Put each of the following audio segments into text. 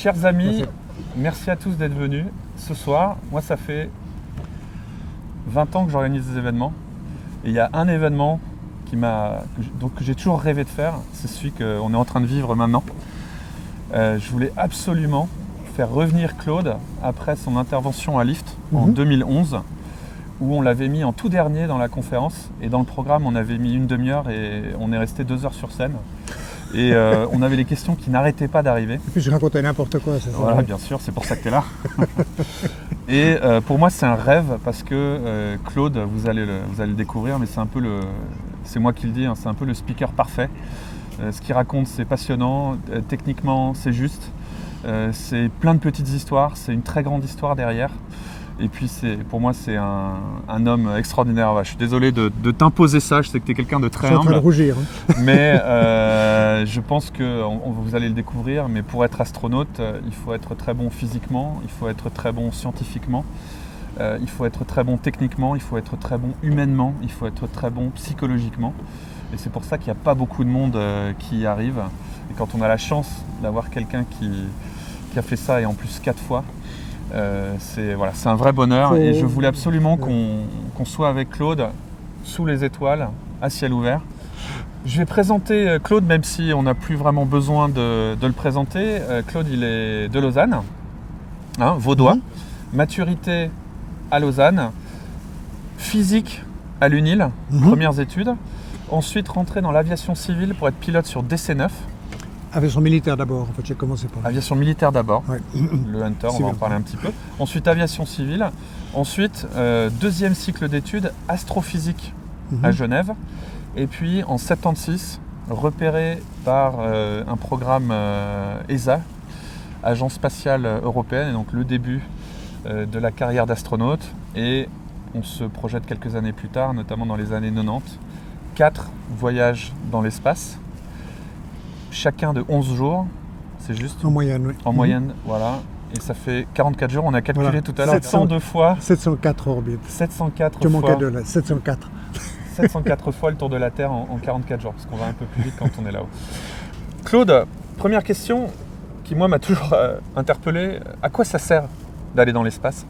Chers amis, merci à tous d'être venus ce soir. Moi, ça fait 20 ans que j'organise des événements. Et il y a un événement que j'ai toujours rêvé de faire. C'est celui qu'on est en train de vivre maintenant. Je voulais absolument faire revenir Claude après son intervention à Lift en 2011, où on l'avait mis en tout dernier dans la conférence. Et dans le programme, on avait mis une demi-heure et on est resté 2 heures sur scène. Et on avait les questions qui n'arrêtaient pas d'arriver. Et puis je racontais n'importe quoi, c'est ça. Voilà, bien sûr, c'est pour ça que tu es là. Et pour moi, c'est un rêve parce que Claude, vous allez le découvrir, mais c'est moi qui le dis, hein, c'est un peu le speaker parfait. Ce qu'il raconte, c'est passionnant, techniquement, c'est juste. C'est plein de petites histoires, c'est une très grande histoire derrière. Et puis pour moi, c'est un homme extraordinaire. Je suis désolé de t'imposer ça, je sais que tu es quelqu'un de très humble. Je suis en train de rougir. Hein. Mais je pense que vous allez le découvrir, mais pour être astronaute, il faut être très bon physiquement, il faut être très bon scientifiquement, il faut être très bon techniquement, il faut être très bon humainement, il faut être très bon psychologiquement. Et c'est pour ça qu'il n'y a pas beaucoup de monde qui y arrive. Et quand on a la chance d'avoir quelqu'un qui a fait ça, et en plus 4 fois, c'est un vrai bonheur. Et je voulais absolument qu'on soit avec Claude sous les étoiles, à ciel ouvert. Je vais présenter Claude, même si on n'a plus vraiment besoin de le présenter. Claude, il est de Lausanne, hein, vaudois. Maturité à Lausanne, physique à l'UNIL, premières études. Ensuite, rentré dans l'aviation civile pour être pilote sur DC-9. Aviation militaire d'abord, en fait, j'ai commencé par là. Aviation militaire d'abord, ouais. Le Hunter, on va en parler un petit peu. Ensuite, aviation civile. Ensuite, deuxième cycle d'études, astrophysique à Genève. Et puis, en 76, repéré par un programme ESA, Agence spatiale européenne, et donc le début de la carrière d'astronaute. Et on se projette quelques années plus tard, notamment dans les années 90, 4 voyages dans l'espace. Chacun de 11 jours, c'est juste? En moyenne, oui. En moyenne, voilà. Et ça fait 44 jours, on a calculé tout à l'heure 702 fois. 704 orbites. 704 tu fois. manquais de là, 704. 704 fois le tour de la Terre en 44 jours, parce qu'on va un peu plus vite quand on est là-haut. Claude, première question qui, moi, m'a toujours interpellé. À quoi ça sert d'aller dans l'espace?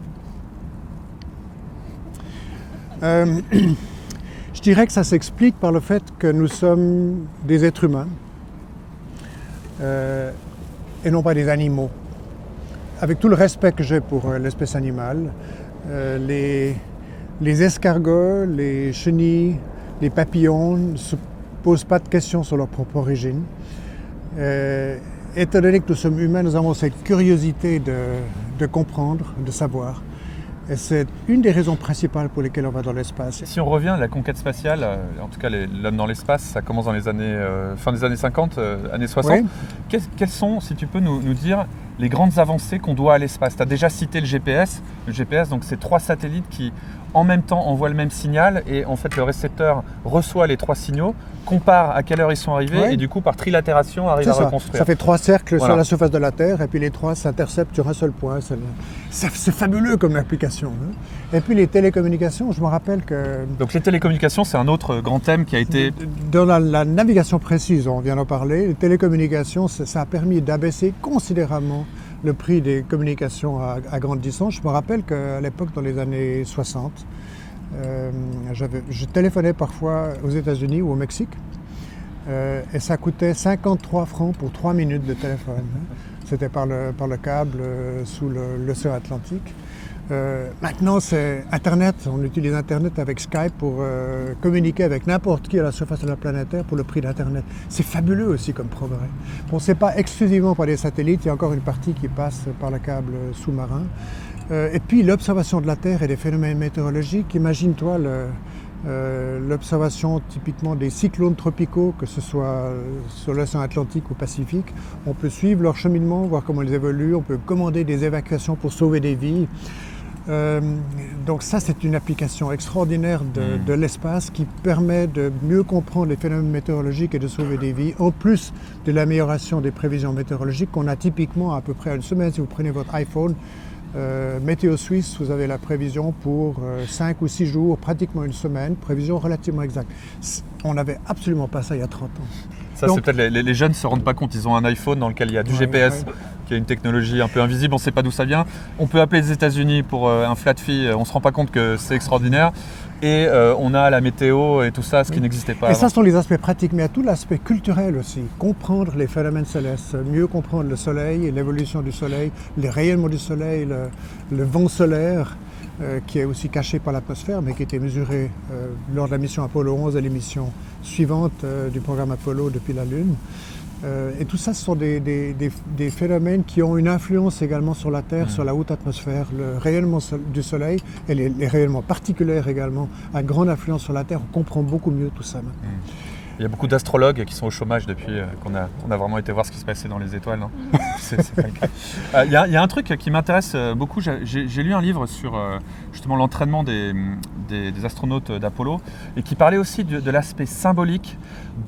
Je dirais que ça s'explique par le fait que nous sommes des êtres humains. Et non pas des animaux. Avec tout le respect que j'ai pour l'espèce animale, les escargots, les chenilles, les papillons ne se posent pas de questions sur leur propre origine. Étant donné que nous sommes humains, nous avons cette curiosité de comprendre, de savoir. Et c'est une des raisons principales pour lesquelles on va dans l'espace. Si on revient à la conquête spatiale, en tout cas l'homme dans l'espace, ça commence dans les années, fin des années 50, années 60. Oui. Quelles sont, si tu peux nous dire, les grandes avancées qu'on doit à l'espace? Tu as déjà cité le GPS. Le GPS, donc c'est 3 satellites qui, en même temps, envoient le même signal. Et en fait, le récepteur reçoit les 3 signaux, compare à quelle heure ils sont arrivés et du coup, par trilatération, arrive à reconstruire. Ça fait 3 cercles sur la surface de la Terre et puis les 3 s'interceptent sur un seul point. C'est fabuleux comme application. Hein. Et puis les télécommunications, je me rappelle que... Donc les télécommunications, c'est un autre grand thème qui a été... Dans la navigation précise, on vient d'en parler, les télécommunications, ça a permis d'abaisser considérablement le prix des communications à grande distance. Je me rappelle qu'à l'époque, dans les années 60, je téléphonais parfois aux États-Unis ou au Mexique et ça coûtait 53 francs pour 3 minutes de téléphone. C'était par le câble sous l'océan Atlantique. Maintenant, c'est Internet. On utilise Internet avec Skype pour communiquer avec n'importe qui à la surface de la planète Terre pour le prix d'Internet. C'est fabuleux aussi comme progrès. Bon, c'est pas exclusivement par les satellites. Il y a encore une partie qui passe par le câble sous-marin. Et puis l'observation de la Terre et des phénomènes météorologiques. Imagine-toi l'observation typiquement des cyclones tropicaux, que ce soit sur l'océan Atlantique ou Pacifique. On peut suivre leur cheminement, voir comment ils évoluent. On peut commander des évacuations pour sauver des vies. Donc ça, c'est une application extraordinaire de l'espace qui permet de mieux comprendre les phénomènes météorologiques et de sauver des vies, en plus de l'amélioration des prévisions météorologiques qu'on a typiquement à peu près une semaine. Si vous prenez votre iPhone, Météo Suisse, vous avez la prévision pour 5 ou 6 jours, pratiquement une semaine, prévision relativement exacte. On n'avait absolument pas ça il y a 30 ans. Ça, donc, c'est peut-être les jeunes ne se rendent pas compte, ils ont un iPhone dans lequel il y a du GPS qui est une technologie un peu invisible, on ne sait pas d'où ça vient. On peut appeler les États-Unis pour un flat fee, on ne se rend pas compte que c'est extraordinaire. Et on a la météo et tout ça, ce qui n'existait pas Et avant. ça, ce sont les aspects pratiques, mais il y a tout l'aspect culturel aussi. Comprendre les phénomènes célestes, mieux comprendre le soleil et l'évolution du soleil, les rayonnements du soleil, le vent solaire, qui est aussi caché par l'atmosphère, mais qui a été mesuré lors de la mission Apollo 11 et les missions suivantes du programme Apollo depuis la Lune. Et tout ça, ce sont des phénomènes qui ont une influence également sur la Terre, sur la haute atmosphère. Le rayonnement du Soleil et les rayonnements particuliers également a une grande influence sur la Terre. On comprend beaucoup mieux tout ça maintenant. Il y a beaucoup d'astrologues qui sont au chômage depuis qu'on a vraiment été voir ce qui se passait dans les étoiles. Non c'est pas le cas. Il y a un truc qui m'intéresse beaucoup. J'ai lu un livre sur justement l'entraînement des astronautes d'Apollo et qui parlait aussi de l'aspect symbolique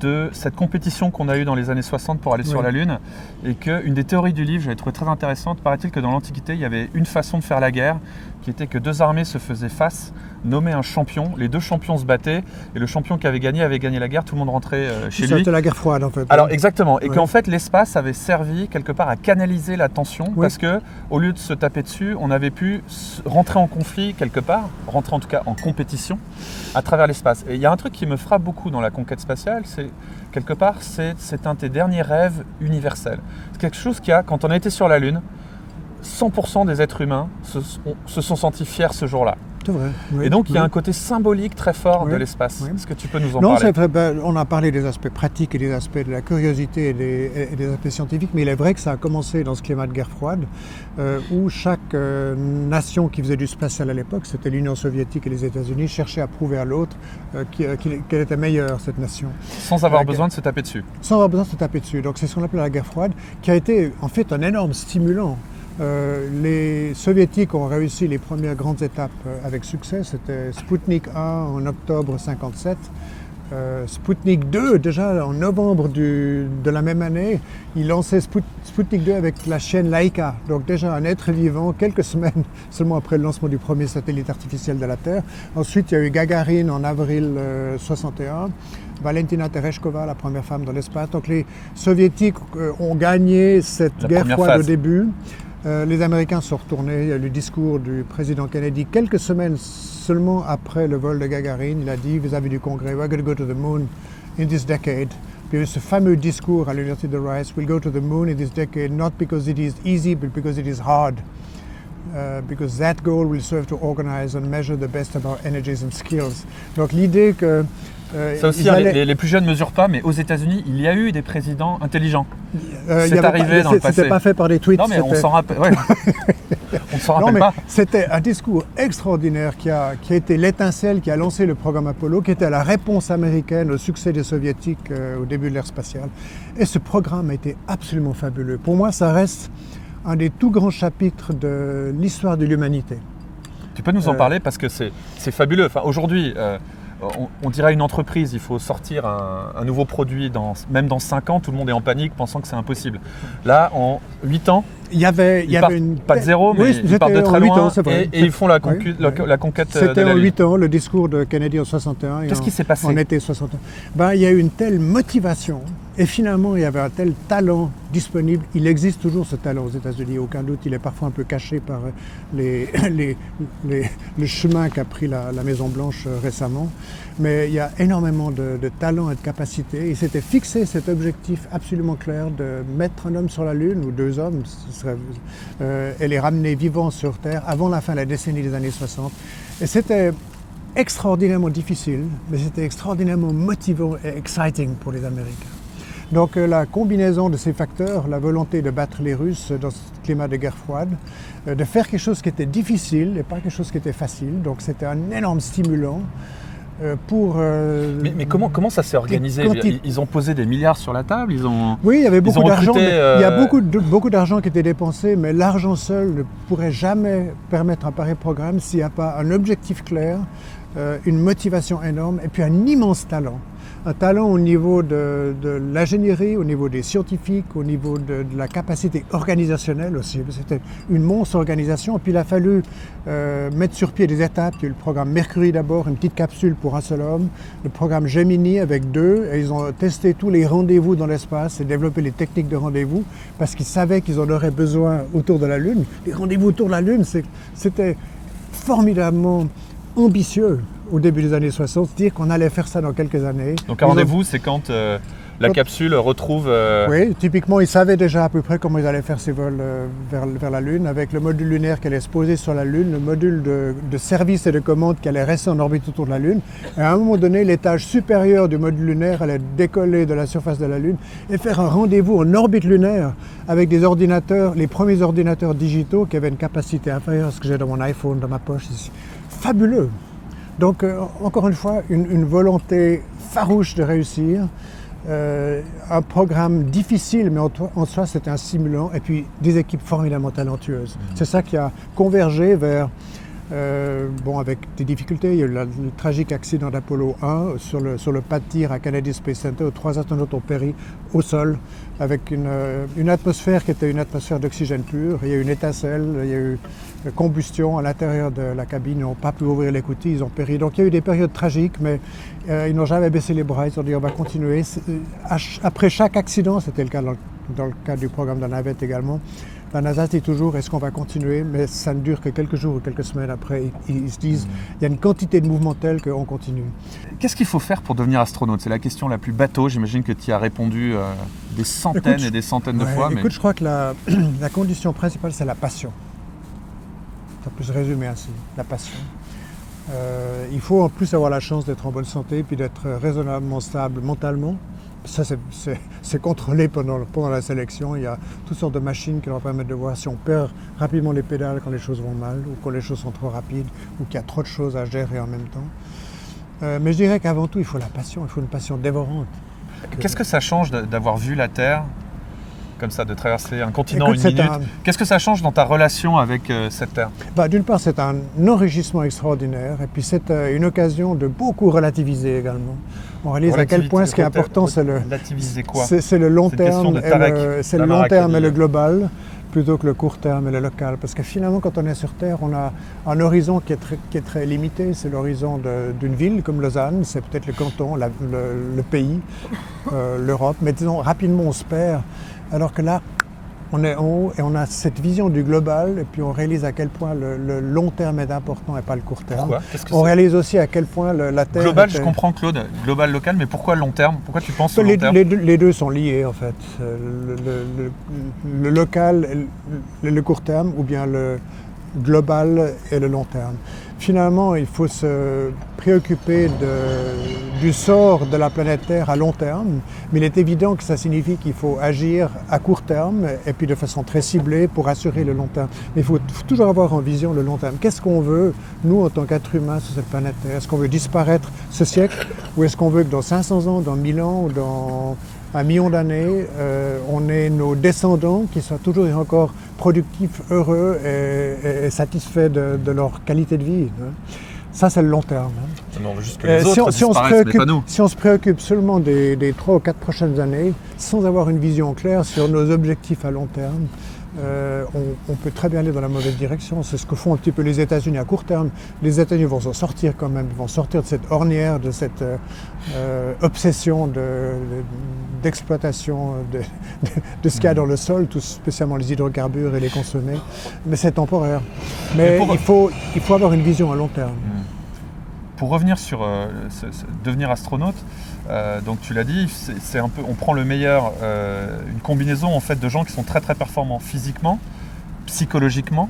de cette compétition qu'on a eue dans les années 60 pour aller sur la Lune. Et qu'une des théories du livre, j'avais trouvé très intéressante, paraît-il que dans l'Antiquité, il y avait une façon de faire la guerre qui était que deux armées se faisaient face, nommaient un champion, les deux champions se battaient et le champion qui avait gagné la guerre, tout le monde rentrait chez lui. C'était la guerre froide en fait. Alors exactement, et qu'en fait l'espace avait servi quelque part à canaliser la tension parce que au lieu de se taper dessus, on avait pu rentrer en conflit quelque part, rentrer en tout cas en compétition à travers l'espace. Et il y a un truc qui me frappe beaucoup dans la conquête spatiale, c'est quelque part c'est un de tes derniers rêves universels. C'est quelque chose qui a, quand on a été sur la Lune, 100% des êtres humains se sont sentis fiers ce jour-là. C'est vrai. Oui, et donc il y a un côté symbolique très fort de l'espace. Est-ce que tu peux nous en parler ? Non, c'est vrai, on a parlé des aspects pratiques et des aspects de la curiosité et des aspects scientifiques, mais il est vrai que ça a commencé dans ce climat de guerre froide, où chaque nation qui faisait du spatial à l'époque, c'était l'Union soviétique et les États-Unis, cherchait à prouver à l'autre qu'elle était meilleure, cette nation. Sans avoir besoin de se taper dessus. Sans avoir besoin de se taper dessus. Donc c'est ce qu'on appelle la guerre froide, qui a été en fait un énorme stimulant. Les soviétiques ont réussi les premières grandes étapes avec succès. C'était Sputnik 1 en octobre 1957. Sputnik 2, déjà en novembre de la même année, ils lançaient Sputnik 2 avec la chaîne Laika. Donc déjà un être vivant, quelques semaines seulement après le lancement du premier satellite artificiel de la Terre. Ensuite, il y a eu Gagarine en avril 1961. Valentina Tereshkova, la première femme dans l'espace. Donc les soviétiques ont gagné cette guerre froide au début. Les Américains sont retournés. Il y a eu le discours du président Kennedy quelques semaines seulement après le vol de Gagarine. Il a dit vis-à-vis du Congrès, we're going to go to the moon in this decade. Puis il y a eu ce fameux discours à l'université de Rice, we'll go to the moon in this decade, not because it is easy, but because it is hard. Because that goal will serve to organize and measure the best of our energies and skills. Donc l'idée que ça aussi, les plus jeunes ne mesurent pas, mais aux États-Unis, il y a eu des présidents intelligents. C'est arrivé dans le passé. C'était pas fait par des tweets. Non, mais on s'en rappelle. Ouais. On ne s'en rappelle pas. C'était un discours extraordinaire qui a été l'étincelle qui a lancé le programme Apollo, qui était la réponse américaine au succès des Soviétiques au début de l'ère spatiale. Et ce programme a été absolument fabuleux. Pour moi, ça reste un des tout grands chapitres de l'histoire de l'humanité. Tu peux nous en parler parce que c'est fabuleux. Enfin, aujourd'hui, on dirait à une entreprise, il faut sortir un nouveau produit, même dans 5 ans, tout le monde est en panique pensant que c'est impossible. Là, en 8 ans, il y avait pas de zéro, mais ils partent de très loin et ils font la conquête de C'était la en Lune. 8 ans, le discours de Kennedy en 61. Qu'est-ce qui s'est passé ? En été 61. Il y a eu une telle motivation et finalement, il y avait un tel talent disponible. Il existe toujours ce talent aux États-Unis, aucun doute. Il est parfois un peu caché par le chemin qu'a pris la Maison-Blanche récemment. Mais il y a énormément de talent et de capacité. Il s'était fixé cet objectif absolument clair de mettre un homme sur la Lune, ou 2 hommes, et les ramener vivants sur Terre avant la fin de la décennie des années 60. Et c'était extraordinairement difficile, mais c'était extraordinairement motivant et exciting pour les Américains. Donc la combinaison de ces facteurs, la volonté de battre les Russes dans ce climat de guerre froide, de faire quelque chose qui était difficile et pas quelque chose qui était facile, donc c'était un énorme stimulant. Mais comment ça s'est organisé ? Ils ont posé des milliards sur la table, Oui, il y avait beaucoup d'argent. Recruté, il y a beaucoup d'argent qui était dépensé, mais l'argent seul ne pourrait jamais permettre un pareil programme s'il n'y a pas un objectif clair, une motivation énorme et puis un immense talent. un talent au niveau de l'ingénierie, au niveau des scientifiques, au niveau de la capacité organisationnelle aussi. C'était une monstre organisation. Et puis il a fallu mettre sur pied des étapes. Il y a eu le programme Mercury d'abord, une petite capsule pour un seul homme, le programme Gemini avec 2, et ils ont testé tous les rendez-vous dans l'espace et développé les techniques de rendez-vous parce qu'ils savaient qu'ils en auraient besoin autour de la Lune. Les rendez-vous autour de la Lune, c'était formidablement ambitieux au début des années 60, dire qu'on allait faire ça dans quelques années. Donc un rendez-vous, c'est quand la capsule retrouve... Oui, typiquement, ils savaient déjà à peu près comment ils allaient faire ces vols vers la Lune, avec le module lunaire qui allait se poser sur la Lune, le module de service et de commande qui allait rester en orbite autour de la Lune. Et à un moment donné, l'étage supérieur du module lunaire allait décoller de la surface de la Lune et faire un rendez-vous en orbite lunaire avec des ordinateurs, les premiers ordinateurs digitaux qui avaient une capacité inférieure à ce que j'ai dans mon iPhone, dans ma poche ici. Fabuleux! Donc, encore une fois, une volonté farouche de réussir. Un programme difficile, mais en soi c'était un stimulant, et puis des équipes formidablement talentueuses. C'est ça qui a convergé vers, avec des difficultés, il y a eu le tragique accident d'Apollo 1 sur le pas de tir à Kennedy Space Center où 3 astronautes ont péri au sol avec une atmosphère qui était une atmosphère d'oxygène pur. Il y a eu une étincelle, il y a eu combustion à l'intérieur de la cabine, ils n'ont pas pu ouvrir les coutilles, ils ont péri. Donc il y a eu des périodes tragiques, mais ils n'ont jamais baissé les bras, ils ont dit on va continuer. Après chaque accident, c'était le cas dans le cadre du programme de la navette également, la NASA dit toujours est-ce qu'on va continuer, mais ça ne dure que quelques jours ou quelques semaines après. Ils se disent il y a une quantité de mouvements tels qu'on continue. Qu'est-ce qu'il faut faire pour devenir astronaute? C'est la question la plus bateau, j'imagine que tu y as répondu des centaines et des centaines de fois. Écoute, je crois que la condition principale c'est la passion. Ça peut se résumer ainsi, la passion. Il faut en plus avoir la chance d'être en bonne santé puis d'être raisonnablement stable mentalement. Ça, c'est contrôlé pendant la sélection. Il y a toutes sortes de machines qui leur permettent de voir si on perd rapidement les pédales quand les choses vont mal ou quand les choses sont trop rapides ou qu'il y a trop de choses à gérer en même temps. Mais je dirais qu'avant tout, il faut la passion. Il faut une passion dévorante. Qu'est-ce que ça change d'avoir vu la Terre comme ça, de traverser un continent une minute? Qu'est-ce que ça change dans ta relation avec cette Terre? D'une part, c'est un enrichissement extraordinaire et puis c'est une occasion de beaucoup relativiser également. On réalise à quel point ce qui est important, c'est le long terme, c'est le long terme et le global plutôt que le court terme et le local. Parce que finalement, quand on est sur Terre, on a un horizon qui est très limité. C'est l'horizon d'une ville comme Lausanne, c'est peut-être le canton, le pays, l'Europe. Mais disons, rapidement, on se perd. Alors que là, on est en haut et on a cette vision du global et puis on réalise à quel point le long terme est important et pas le court terme. Pourquoi? On réalise aussi à quel point la Terre... Global, je comprends Claude, global, local, mais pourquoi long terme? Pourquoi tu penses au long terme? Les deux sont liés en fait. Le local et le court terme ou bien le global et le long terme. Finalement, il faut se préoccuper du sort de la planète Terre à long terme, mais il est évident que ça signifie qu'il faut agir à court terme et puis de façon très ciblée pour assurer le long terme. Mais il faut toujours avoir en vision le long terme. Qu'est-ce qu'on veut, nous, en tant qu'êtres humains sur cette planète Terre? Est-ce qu'on veut disparaître ce siècle ou est-ce qu'on veut que dans 500 ans, dans 1000 ans ou dans 1 million d'années, on ait nos descendants qui soient toujours et encore productifs, heureux et satisfaits de leur qualité de vie. Ça, c'est le long terme. Non, juste que les autres disparaissent, mais pas nous. Si on se préoccupe seulement des 3 ou 4 prochaines années, sans avoir une vision claire sur nos objectifs à long terme, on peut très bien aller dans la mauvaise direction. C'est ce que font un petit peu les États-Unis à court terme. Les États-Unis vont s'en sortir quand même, ils vont sortir de cette ornière, de cette obsession d'exploitation de ce qu'il y a dans le sol, tout spécialement les hydrocarbures et les consommer. Mais c'est temporaire. Mais il faut avoir une vision à long terme. Pour revenir sur devenir astronaute, donc tu l'as dit, c'est un peu, on prend le meilleur, une combinaison en fait de gens qui sont très très performants physiquement, psychologiquement,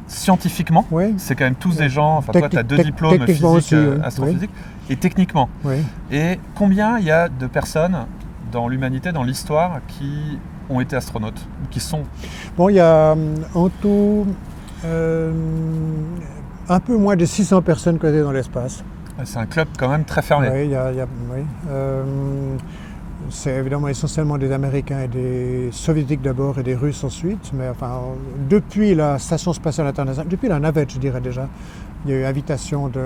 scientifiquement. Oui. C'est quand même tous des gens. Enfin, toi, tu as 2 diplômes physique, astrophysique, et techniquement. Oui. Et combien il y a de personnes dans l'humanité, dans l'histoire, qui ont été astronautes, qui sont? Bon, il y a en tout un peu moins de 600 personnes cotées dans l'espace. C'est un club quand même très fermé. Oui, oui. c'est évidemment essentiellement des Américains et des Soviétiques d'abord et des Russes ensuite. Mais enfin, depuis la Station spatiale internationale, depuis la navette, je dirais déjà, il y a eu invitation de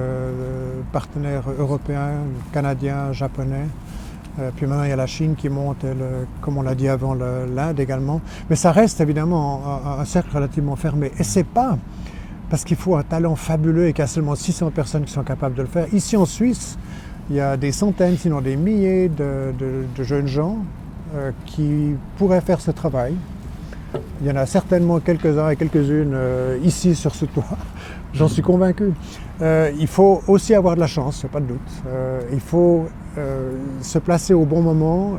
partenaires européens, canadiens, japonais. Puis maintenant, il y a la Chine qui monte, comme on l'a dit avant, l'Inde également. Mais ça reste évidemment un cercle relativement fermé. Et c'est pas parce qu'il faut un talent fabuleux et qu'il y a seulement 600 personnes qui sont capables de le faire. Ici en Suisse, il y a des centaines, sinon des milliers de jeunes gens qui pourraient faire ce travail. Il y en a certainement quelques-uns et quelques-unes ici sur ce toit, j'en suis convaincu. Il faut aussi avoir de la chance, il n'y a pas de doute. Il faut se placer au bon moment,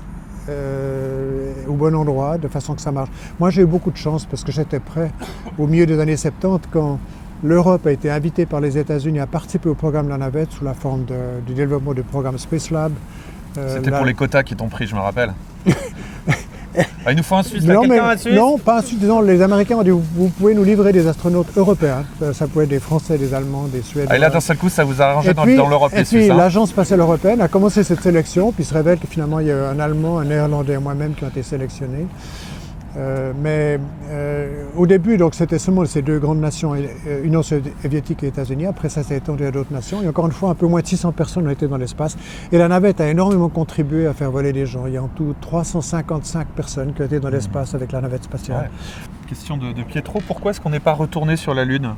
au bon endroit, de façon que ça marche. Moi, j'ai eu beaucoup de chance parce que j'étais prêt au milieu des années 70 quand l'Europe a été invitée par les États-Unis à participer au programme de la navette sous la forme du développement du programme Space Lab. C'était pour les quotas qui t'ont pris, je me rappelle. Il nous faut un Suisse, là, non, quelqu'un un Suisse? Non, pas un Suisse. Disons, les Américains ont dit vous pouvez nous livrer des astronautes européens. Ça pouvait être des Français, des Allemands, des Suédois. Et là, d'un seul coup, ça vous a arrangé dans l'Europe, les Suisses. Et puis, l'Agence spatiale européenne a commencé cette sélection, puis il se révèle que finalement, il y a eu un Allemand, un Néerlandais et moi-même qui ont été sélectionnés. Mais au début, donc, c'était seulement ces deux grandes nations, Union soviétique et États-Unis. Après, ça s'est étendu à d'autres nations. Et encore une fois, un peu moins de 600 personnes ont été dans l'espace. Et la navette a énormément contribué à faire voler des gens. Il y a en tout 355 personnes qui ont été dans l'espace avec la navette spatiale. Ouais. Question de Pietro, pourquoi est-ce qu'on n'est pas retourné sur la Lune?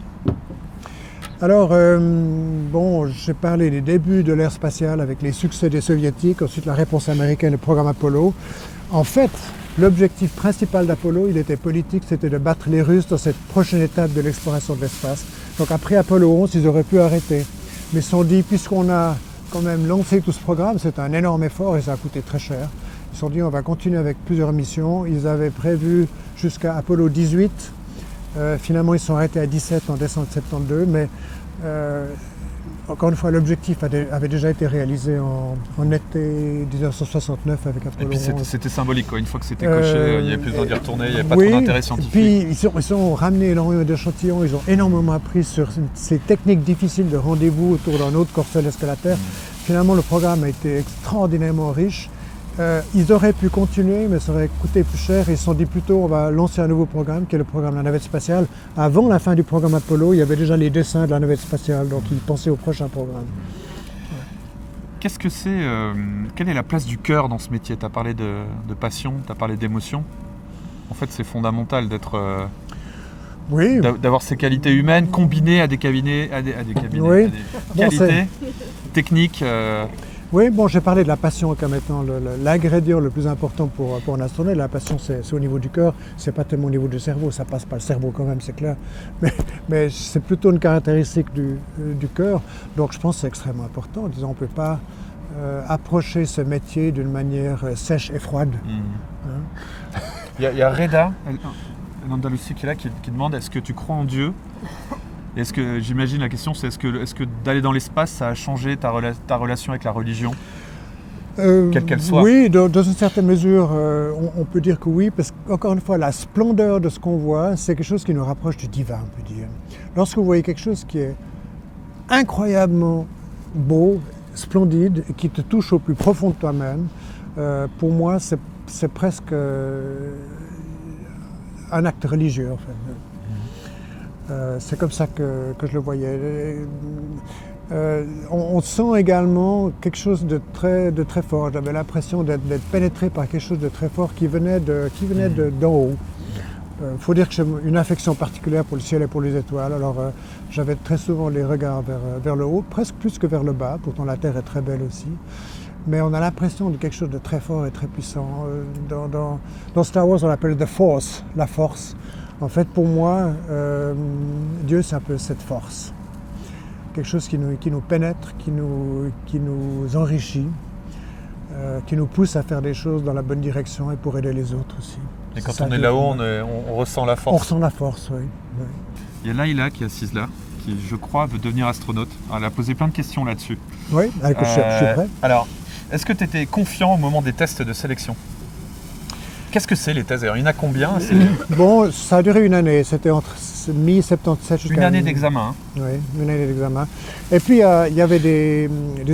Alors, bon, j'ai parlé des débuts de l'ère spatiale avec les succès des soviétiques, ensuite la réponse américaine, le programme Apollo. En fait, l'objectif principal d'Apollo, il était politique, c'était de battre les Russes dans cette prochaine étape de l'exploration de l'espace. Donc après Apollo 11, ils auraient pu arrêter. Mais ils se sont dit, puisqu'on a quand même lancé tout ce programme, c'est un énorme effort et ça a coûté très cher. Ils se sont dit, on va continuer avec plusieurs missions. Ils avaient prévu jusqu'à Apollo 18. Finalement, ils sont arrêtés à 17 en décembre 72, mais encore une fois, l'objectif avait déjà été réalisé en été 1969 avec Apollo 11. Et puis c'était symbolique, quoi. Une fois que c'était coché, il n'y avait plus besoin d'y retourner, il n'y avait pas trop d'intérêt scientifique. Puis ils ont ramené énormément d'échantillons, ils ont énormément appris sur ces techniques difficiles de rendez-vous autour d'un autre corps céleste que la Terre. Finalement, le programme a été extraordinairement riche. Ils auraient pu continuer, mais ça aurait coûté plus cher. Ils se sont dit plutôt on va lancer un nouveau programme, qui est le programme de la navette spatiale. Avant la fin du programme Apollo, il y avait déjà les dessins de la navette spatiale, donc ils pensaient au prochain programme. Ouais. Qu'est-ce que c'est quelle est la place du cœur dans ce métier? Tu as parlé de passion, tu as parlé d'émotion. En fait, c'est fondamental d'être... Oui. D'avoir ces qualités humaines combinées à des qualités techniques. Oui, bon, j'ai parlé de la passion comme étant l'ingrédient le plus important pour un astronaute. La passion, c'est au niveau du cœur, c'est pas tellement au niveau du cerveau, ça passe par le cerveau quand même, c'est clair. Mais c'est plutôt une caractéristique du cœur, donc je pense que c'est extrêmement important. Disons, on ne peut pas approcher ce métier d'une manière sèche et froide. Hein? Il y a Reda, l'Andalousie qui est là, qui demande est-ce que tu crois en Dieu? Est-ce que, j'imagine la question c'est est-ce que d'aller dans l'espace ça a changé ta relation avec la religion, quelle qu'elle soit? Oui, dans une certaine mesure, on peut dire que oui, parce qu'encore une fois, la splendeur de ce qu'on voit, c'est quelque chose qui nous rapproche du divin, on peut dire. Lorsque vous voyez quelque chose qui est incroyablement beau, splendide, et qui te touche au plus profond de toi-même, pour moi, c'est presque un acte religieux, en fait. C'est comme ça que je le voyais. On sent également quelque chose de très fort. J'avais l'impression d'être pénétré par quelque chose de très fort qui venait d'en haut. Il faut dire que j'ai une affection particulière pour le ciel et pour les étoiles. Alors j'avais très souvent les regards vers le haut, presque plus que vers le bas. Pourtant la Terre est très belle aussi. Mais on a l'impression de quelque chose de très fort et très puissant. Dans Star Wars, on l'appelle The Force, la force. En fait, pour moi, Dieu, c'est un peu cette force. Quelque chose qui nous pénètre, qui nous enrichit, qui nous pousse à faire des choses dans la bonne direction et pour aider les autres aussi. Et quand on est là-haut, on ressent la force. On ressent la force, oui. Il y a Laïla qui est assise là, qui, je crois, veut devenir astronaute. Elle a posé plein de questions là-dessus. Oui, écoute, je suis prêt. Alors, est-ce que tu étais confiant au moment des tests de sélection? Qu'est-ce que c'est les thèses d'ailleurs? Il y en a combien? Bon, ça a duré une année, c'était entre mi-77 jusqu'à... Une année d'examen. Oui, une année d'examen. Et puis il y avait des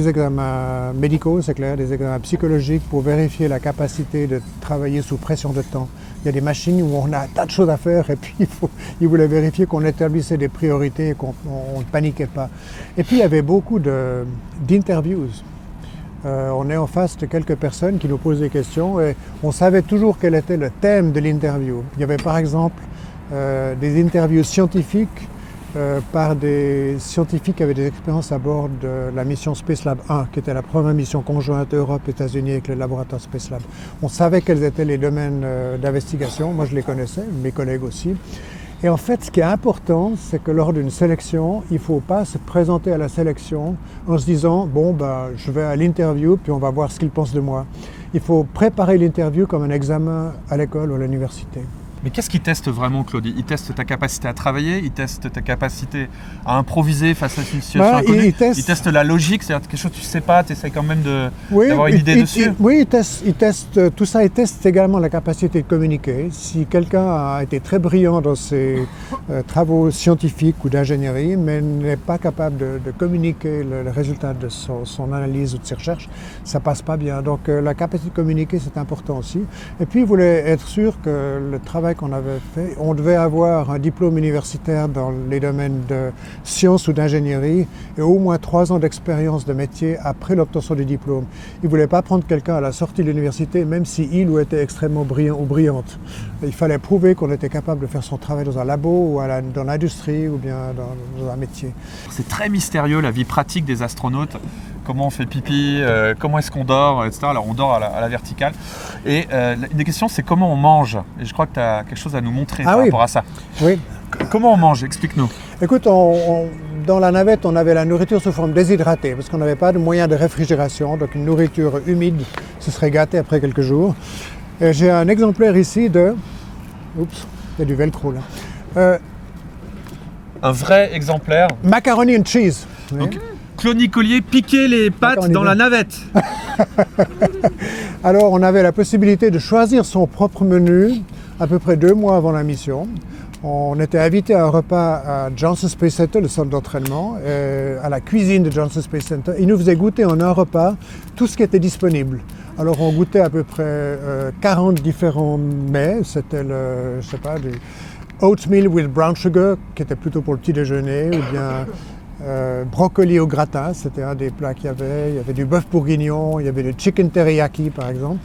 examens médicaux, c'est clair, des examens psychologiques pour vérifier la capacité de travailler sous pression de temps. Il y a des machines où on a un tas de choses à faire et puis ils voulaient vérifier qu'on établissait des priorités et qu'on ne paniquait pas. Et puis il y avait beaucoup d'interviews. On est en face de quelques personnes qui nous posent des questions et on savait toujours quel était le thème de l'interview. Il y avait par exemple des interviews scientifiques par des scientifiques qui avaient des expériences à bord de la mission Space Lab 1, qui était la première mission conjointe Europe-États-Unis avec le laboratoire Space Lab. On savait quels étaient les domaines d'investigation, moi je les connaissais, mes collègues aussi. Et en fait, ce qui est important, c'est que lors d'une sélection, il ne faut pas se présenter à la sélection en se disant « bon, je vais à l'interview, puis on va voir ce qu'ils pensent de moi ». Il faut préparer l'interview comme un examen à l'école ou à l'université. Mais qu'est-ce qu'ils testent vraiment, Claude? Ils testent ta capacité à travailler, ils testent ta capacité à improviser face à une situation inconnue, ils testent la logique, c'est-à-dire quelque chose que tu ne sais pas, tu essaies quand même d'avoir une idée dessus. Oui, ils testent tout ça, ils testent également la capacité de communiquer. Si quelqu'un a été très brillant dans ses travaux scientifiques ou d'ingénierie, mais n'est pas capable de communiquer le résultat de son analyse ou de ses recherches, ça ne passe pas bien. Donc la capacité de communiquer, c'est important aussi. Et puis, il voulait être sûr que le travail qu'on avait fait, on devait avoir un diplôme universitaire dans les domaines de sciences ou d'ingénierie et au moins 3 ans d'expérience de métier après l'obtention du diplôme. Il ne voulait pas prendre quelqu'un à la sortie de l'université, même si il ou était extrêmement brillant ou brillante. Il fallait prouver qu'on était capable de faire son travail dans un labo ou dans l'industrie ou bien dans un métier. C'est très mystérieux la vie pratique des astronautes. Comment on fait pipi, comment est-ce qu'on dort, etc. Alors on dort à la verticale. Et une des questions, c'est comment on mange. Et je crois que tu as quelque chose à nous montrer par rapport à ça. Oui. Comment on mange? Explique-nous. Écoute, dans la navette, on avait la nourriture sous forme déshydratée parce qu'on n'avait pas de moyen de réfrigération. Donc une nourriture humide, ce serait gâté après quelques jours. J'ai un exemplaire ici de... Oups, il y a du velcro là. Un vrai exemplaire. Macaroni and cheese. Donc, Claude Nicolier piquait les pâtes dans la navette. Alors, on avait la possibilité de choisir son propre menu à peu près 2 mois avant la mission. On était invité à un repas à Johnson Space Center, le centre d'entraînement, à la cuisine de Johnson Space Center. Ils nous faisaient goûter en un repas tout ce qui était disponible. Alors, on goûtait à peu près 40 différents mets. C'était du oatmeal with brown sugar, qui était plutôt pour le petit déjeuner, ou bien brocoli au gratin, c'était un des plats qu'il y avait. Il y avait du bœuf bourguignon, il y avait du chicken teriyaki par exemple.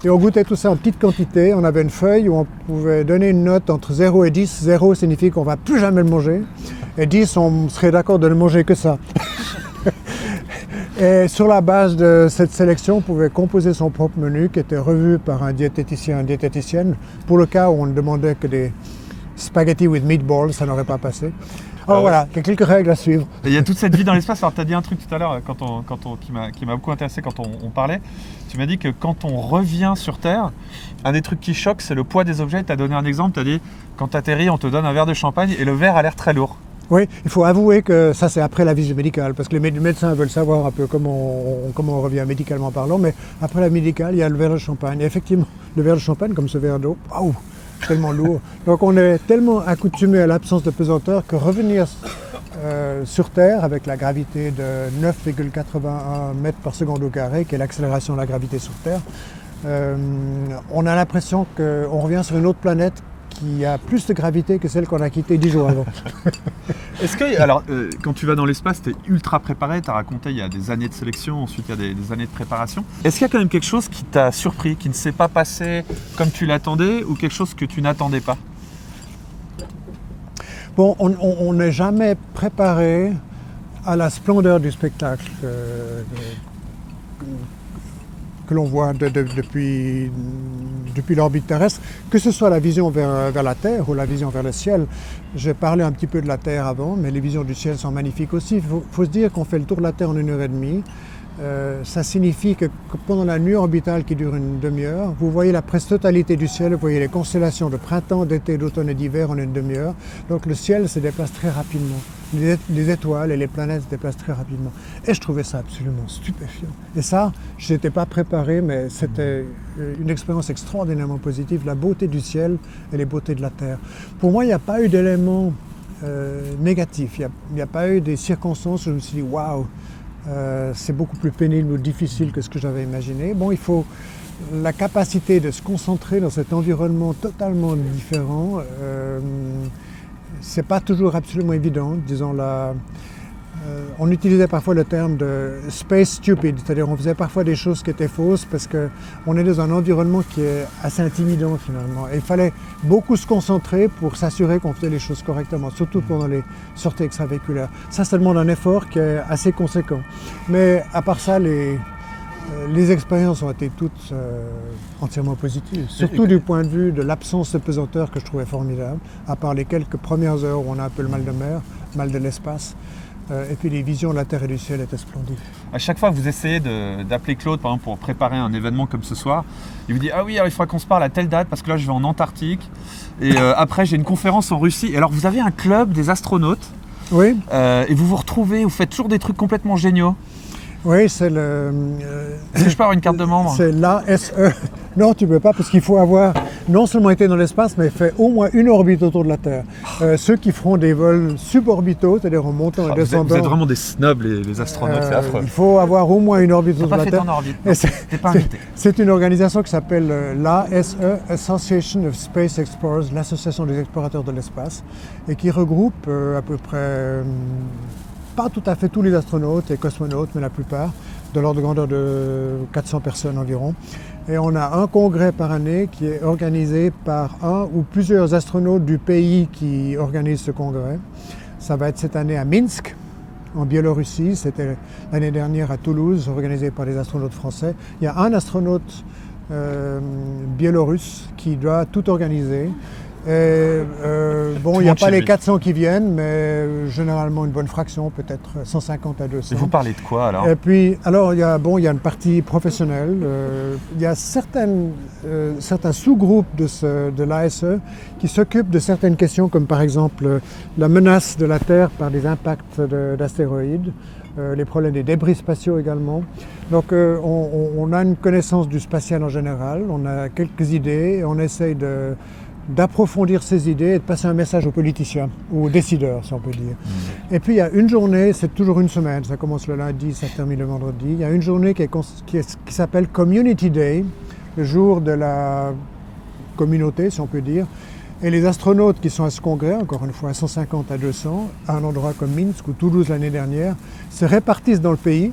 Et on goûtait tout ça en petite quantité. On avait une feuille où on pouvait donner une note entre 0 et 10. 0 signifie qu'on ne va plus jamais le manger. Et 10, on serait d'accord de ne manger que ça. Et sur la base de cette sélection, on pouvait composer son propre menu qui était revu par un diététicien, une diététicienne. Pour le cas où on ne demandait que des spaghetti with meatballs, ça n'aurait pas passé. Alors voilà, il y a quelques règles à suivre. Et il y a toute cette vie dans l'espace. Alors tu as dit un truc tout à l'heure qui m'a beaucoup intéressé quand on parlait. Tu m'as dit que quand on revient sur Terre, un des trucs qui choque, c'est le poids des objets. Tu as donné un exemple, tu as dit quand tu atterris, on te donne un verre de champagne et le verre a l'air très lourd. Oui, il faut avouer que ça c'est après la visite médicale, parce que les médecins veulent savoir un peu comment on revient médicalement parlant, mais après la médicale, il y a le verre de champagne. Et effectivement, le verre de champagne, comme ce verre d'eau, waouh, tellement lourd. Donc on est tellement accoutumé à l'absence de pesanteur que revenir sur Terre avec la gravité de 9,81 mètres par seconde au carré, qui est l'accélération de la gravité sur Terre, on a l'impression qu'on revient sur une autre planète qui a plus de gravité que celle qu'on a quittée 10 jours avant. Est-ce que, alors, quand tu vas dans l'espace, tu es ultra préparé, tu as raconté il y a des années de sélection, ensuite il y a des années de préparation. Est-ce qu'il y a quand même quelque chose qui t'a surpris, qui ne s'est pas passé comme tu l'attendais ou quelque chose que tu n'attendais pas? Bon, on n'est jamais préparé à la splendeur du spectacle que l'on voit depuis l'orbite terrestre, que ce soit la vision vers la Terre ou la vision vers le ciel. J'ai parlé un petit peu de la Terre avant, mais les visions du ciel sont magnifiques aussi. Il faut se dire qu'on fait le tour de la Terre en 1h30. Ça signifie que pendant la nuit orbitale qui dure une demi-heure, vous voyez la presque totalité du ciel, vous voyez les constellations de printemps, d'été, d'automne et d'hiver en une demi-heure. Donc le ciel se déplace très rapidement. les étoiles et les planètes se déplacent très rapidement. Et je trouvais ça absolument stupéfiant. Et ça, je n'étais pas préparé, mais c'était une expérience extraordinairement positive, la beauté du ciel et les beautés de la Terre. Pour moi, il n'y a pas eu d'éléments négatifs, il n'y a pas eu des circonstances où je me suis dit « waouh, c'est beaucoup plus pénible ou difficile que ce que j'avais imaginé ». Bon, il faut la capacité de se concentrer dans cet environnement totalement différent. C'est pas toujours absolument évident, disons on utilisait parfois le terme de space stupid, c'est-à-dire on faisait parfois des choses qui étaient fausses parce qu'on est dans un environnement qui est assez intimidant finalement. Et il fallait beaucoup se concentrer pour s'assurer qu'on faisait les choses correctement, surtout pendant les sorties extravéhiculaires. Ça demande un effort qui est assez conséquent. Mais à part ça, les expériences ont été toutes entièrement positives, surtout du point de vue de l'absence de pesanteur que je trouvais formidable, à part les quelques premières heures où on a un peu le mal de mer, mal de l'espace, et puis les visions de la Terre et du ciel étaient splendides. À chaque fois que vous essayez d'appeler Claude, par exemple, pour préparer un événement comme ce soir, il vous dit « Ah oui, alors il faudra qu'on se parle à telle date parce que là je vais en Antarctique et après j'ai une conférence en Russie. » Et alors vous avez un club des astronautes, oui. Et vous vous retrouvez, vous faites toujours des trucs complètement géniaux. Oui, c'est le... Est-ce que je peux avoir une carte de membre? C'est l'ASE. Non, tu ne peux pas parce qu'il faut avoir non seulement été dans l'espace, mais fait au moins une orbite autour de la Terre. Ceux qui feront des vols suborbitaux, c'est-à-dire en montant et descendant... Vous êtes vraiment des snobs, les astronautes, c'est affreux. Il faut avoir au moins une orbite autour de la Terre. T'as pas fait ton orbite, t'es pas invité. C'est une organisation qui s'appelle l'ASE, Association of Space Explorers, l'association des explorateurs de l'espace, et qui regroupe à peu près... pas tout à fait tous les astronautes et cosmonautes, mais la plupart, de l'ordre de grandeur de 400 personnes environ. Et on a un congrès par année qui est organisé par un ou plusieurs astronautes du pays qui organisent ce congrès. Ça va être cette année à Minsk, en Biélorussie. C'était l'année dernière à Toulouse, organisé par des astronautes français. Il y a un astronaute biélorusse qui doit tout organiser. Bon, il n'y a pas les 400 qui viennent, mais généralement une bonne fraction, peut-être 150 à 200. Et vous parlez de quoi alors? Et puis, alors il y a une partie professionnelle. Il y a certains sous-groupes de l'ASE qui s'occupent de certaines questions, comme par exemple la menace de la Terre par des impacts d'astéroïdes, les problèmes des débris spatiaux également. Donc on a une connaissance du spatial en général, on a quelques idées, et on essaye d'approfondir ces idées et de passer un message aux politiciens, ou aux décideurs, si on peut dire. Et puis il y a une journée, c'est toujours une semaine, ça commence le lundi, ça termine le vendredi, il y a une journée qui s'appelle Community Day, le jour de la communauté, si on peut dire. Et les astronautes qui sont à ce congrès, encore une fois 150 à 200, à un endroit comme Minsk ou Toulouse l'année dernière, se répartissent dans le pays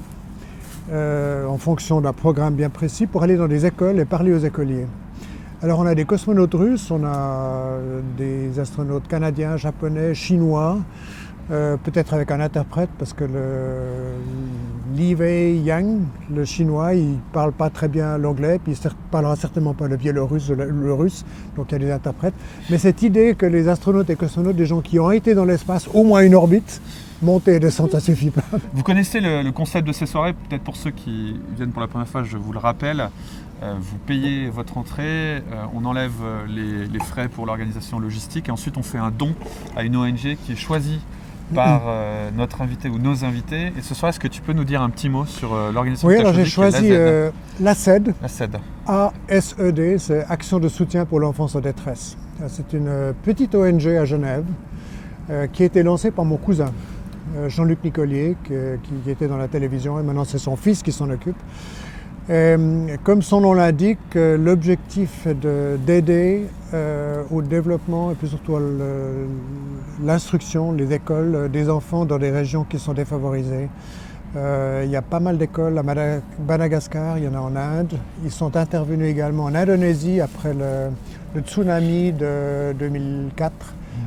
en fonction d'un programme bien précis pour aller dans des écoles et parler aux écoliers. Alors on a des cosmonautes russes, on a des astronautes canadiens, japonais, chinois, peut-être avec un interprète parce que Li Wei Yang, le chinois, il ne parle pas très bien l'anglais, puis il ne parlera certainement pas le biélorusse ou le russe, donc il y a des interprètes. Mais cette idée que les astronautes et cosmonautes, des gens qui ont été dans l'espace, au moins une orbite, monter et descendre, ça ne suffit pas. Vous connaissez le concept de ces soirées, peut-être pour ceux qui viennent pour la première fois, je vous le rappelle. Vous payez votre entrée, on enlève les frais pour l'organisation logistique et ensuite on fait un don à une ONG qui est choisie par notre invité ou nos invités. Et ce soir, est-ce que tu peux nous dire un petit mot sur l'organisation? Oui, alors j'ai choisi l'ASED. l'ASED. ASED, c'est Action de soutien pour l'enfance en détresse. C'est une petite ONG à Genève qui a été lancée par mon cousin, Jean-Luc Nicolier, qui était dans la télévision, et maintenant c'est son fils qui s'en occupe. Et, comme son nom l'indique, l'objectif est d'aider au développement et puis surtout à l'instruction, les écoles des enfants dans des régions qui sont défavorisées. Il y a pas mal d'écoles à Madagascar, il y en a en Inde. Ils sont intervenus également en Indonésie après le tsunami de 2004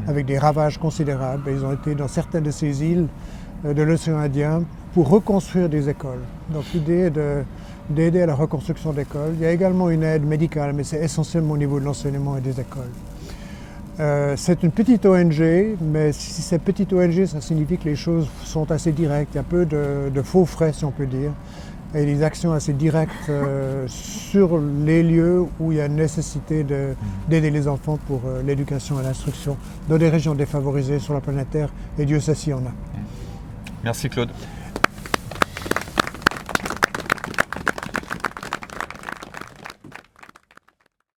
avec des ravages considérables. Et ils ont été dans certaines de ces îles de l'océan Indien pour reconstruire des écoles. Donc l'idée est d'aider à la reconstruction d'écoles. Il y a également une aide médicale, mais c'est essentiellement au niveau de l'enseignement et des écoles. C'est une petite ONG, mais si c'est petite ONG, ça signifie que les choses sont assez directes. Il y a peu de faux frais, si on peut dire. et des actions assez directes sur les lieux où il y a nécessité d'aider les enfants pour l'éducation et l'instruction dans des régions défavorisées sur la planète Terre, et Dieu sait s'il y en a. Merci Claude.